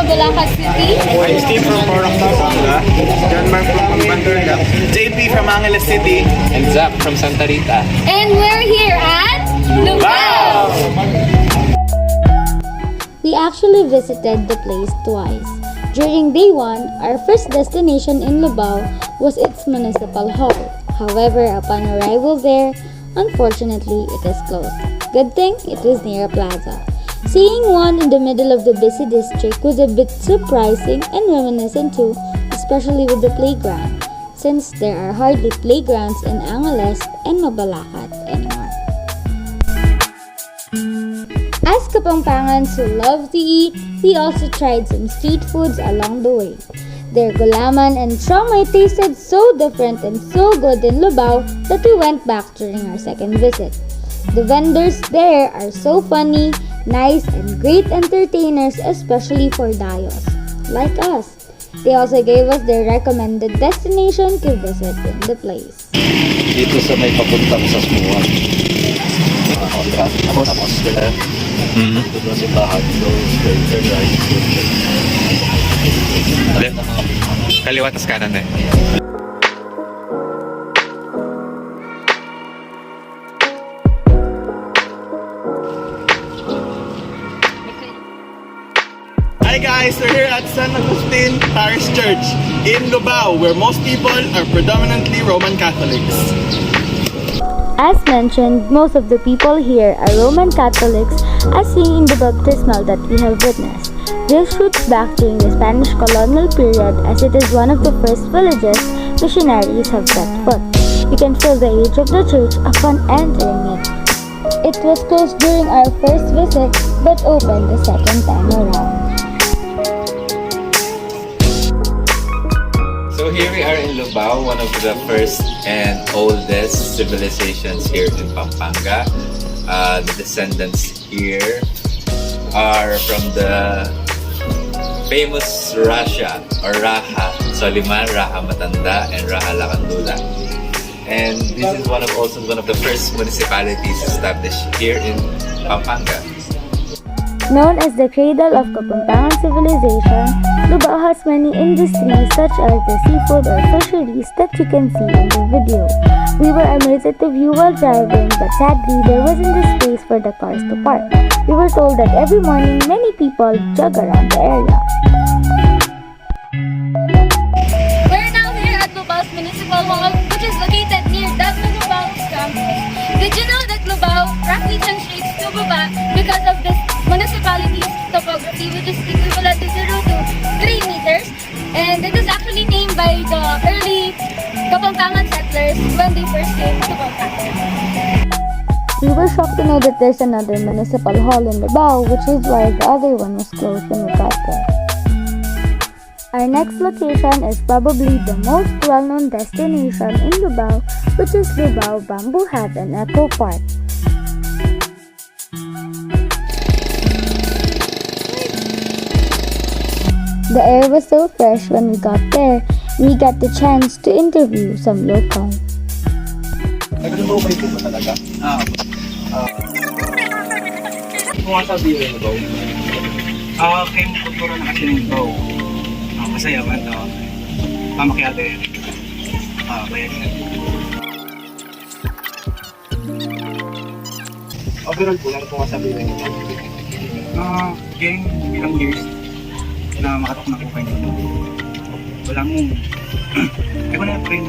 Bulacan City. I'm Steve from Porok Pampanga. John Mark from Bandurla. JP from Angeles City. And Zach from Santa Rita. And we're here at LUBAO! We actually visited the place twice. During day 1, our first destination in LUBAO was its municipal hall. However, upon arrival there, unfortunately, it is closed. Good thing it was near a plaza. Seeing one in the middle of the busy district was a bit surprising and reminiscent too, especially with the playground, since there are hardly playgrounds in Angeles and Mabalacat anymore. As Kapampangans who love to eat, we also tried some street foods along the way. Their gulaman and siomai tasted so different and so good in LUBAO that we went back during our second visit. The vendors there are so funny, nice, and great entertainers, especially for dayos, like us. They also gave us their recommended destination to visit in the place. Dito sa may papuntang sa Smuan. Tapos sila. Dito na si Bahan. Turn right. Kaliwa tas kanan eh. Hi guys, we're here at San Agustin Parish Church in LUBAO, where most people are predominantly Roman Catholics. As mentioned, most of the people here are Roman Catholics, as seen in the baptismal that we have witnessed. This shoots back during the Spanish colonial period, as it is one of the first villages missionaries have set foot. You can feel the age of the church upon entering it. It was closed during our first visit, but opened the second time around. So here we are in LUBAO, one of the first and oldest civilizations here in Pampanga. The descendants here are from the famous Russia or Raha Soliman, Raha Matanda, and Raha Lakandula. And this is also one of the first municipalities established here in Pampanga. Known as the cradle of Kapampangan civilization, LUBAO has many industries such as the seafood or fisheries that you can see in the video. We were amazed at the view while driving, but sadly there wasn't the space for the cars to park. We were told that every morning many people jog around the area. We're now here at LUBAO's Municipal Hall, which is located near LUBAO's campus. Did you know that LUBAO roughly translates to Baba because of this municipality's topography, which is equivalent to 0 to 3 meters, and it was actually named by the early Kapampangan settlers when they first came to Pampanga. We were shocked to know that there's another municipal hall in LUBAO, which is why the other one was closed when we got there. Our next location is probably the most well-known destination in LUBAO, which is LUBAO Bamboo Hut and Eco Park. The air was so fresh when we got there, and we got the chance to interview some locals. Nag-okay po ba talaga? Kung ang sabihin mo daw? Kaya mo kultura na kasi ng LUBAO. Masayawan to. Pamakyate. Bayan siya. Overall po lang kung ang sabihin mo. Galing ilang years na makatok na po kayo nito. Wala mong... Kaya ko na po rin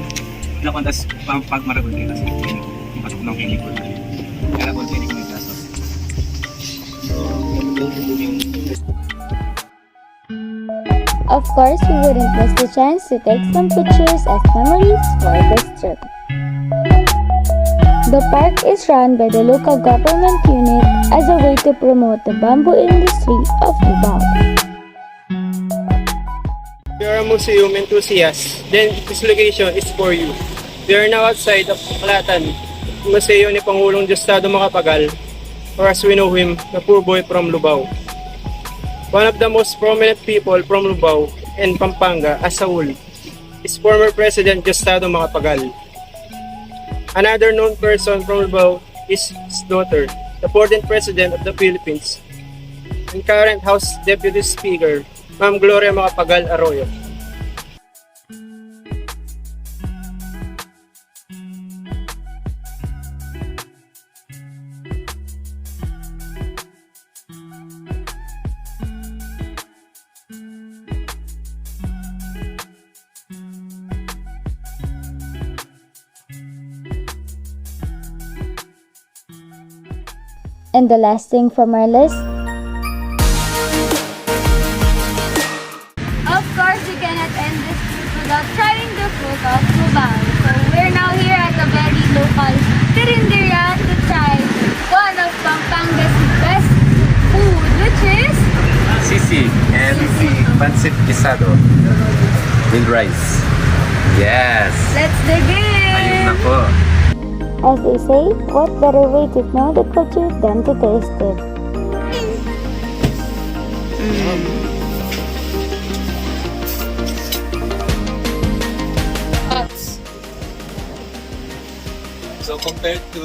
nakontas pag maragod kayo kasi makatok ng clinic ko na rin. Kaya po clinic ko yung kaso. Of course, we wouldn't miss the chance to take some pictures as memories for this trip. The park is run by the local government unit as a way to promote the bamboo industry of LUBAO. If you're a museum enthusiast, then this location is for you. We are now outside of Kalatan, Museo ni Pangulong Diosdado Macapagal, or as we know him, the poor boy from LUBAO. One of the most prominent people from LUBAO and Pampanga as a whole is former President Diosdado Macapagal. Another known person from LUBAO is his daughter, the 14th President of the Philippines, and current House Deputy Speaker, Ma'am Gloria Macapagal Arroyo. And the last thing from our list, Of course, we cannot end this trip without trying the food of LUBAO. So we're now here at a very local Tirinderia to try one of Pampanga's best food, which is Sisi and pancit pisado with rice. Yes! let's dig Ayun na in! po. as they say, what better way to know the culture than to taste it? So compared to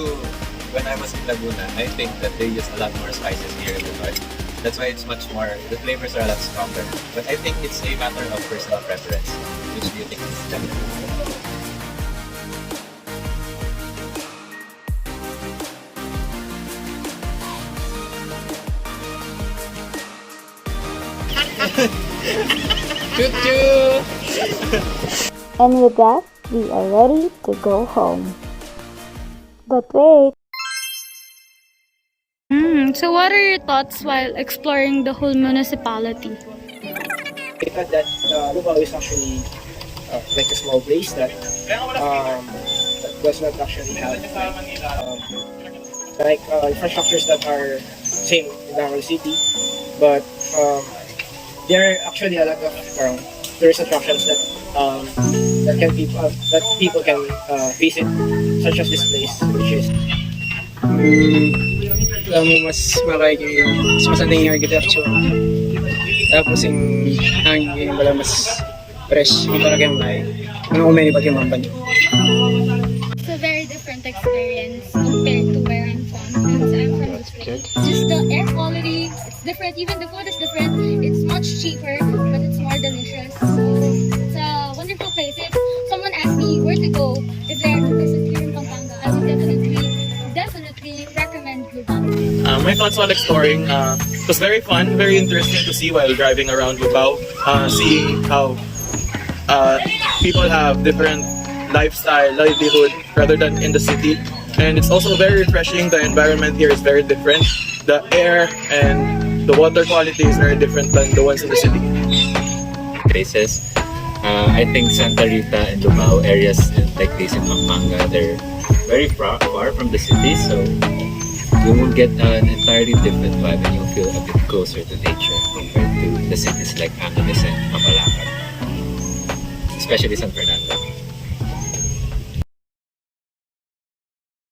when I was in Laguna, I think that they use a lot more spices here in the north. That's why it's much more, the flavors are a lot stronger. But I think it's a matter of personal preference. Which do you think is better? And with that, we are ready to go home. But wait, So what are your thoughts while exploring the whole municipality? Because that LUBAO is actually like a small place that does not actually have infrastructures that are same in the whole city, but there are actually a lot of tourist attractions that people can visit, such as this place, which is mas mas masanding yung architecture. Tapos yung hangin wala mas fresh yung talaga yung may umeni pag yung mamban. It's a very different experience compared to where I'm from. Since I'm from this place. Just the air quality, it's different. Even the food is different. It's much cheaper, but it's more delicious. So it's a wonderful place. If someone asked me where to go, if they're to visit here in Pampanga, I would definitely recommend LUBAO. My thoughts while exploring, it was very fun, very interesting to see while driving around LUBAO, seeing how people have different lifestyle, livelihood rather than in the city. And it's also very refreshing. The environment here is very different. The air and the water quality is very different than the ones in the city. Places. I think Santa Rita and LUBAO areas like this in Pampanga, they're very far from the city, so you will get an entirely different vibe and you'll feel a bit closer to nature compared to the cities like Angeles and Mapalacan, especially San Fernando.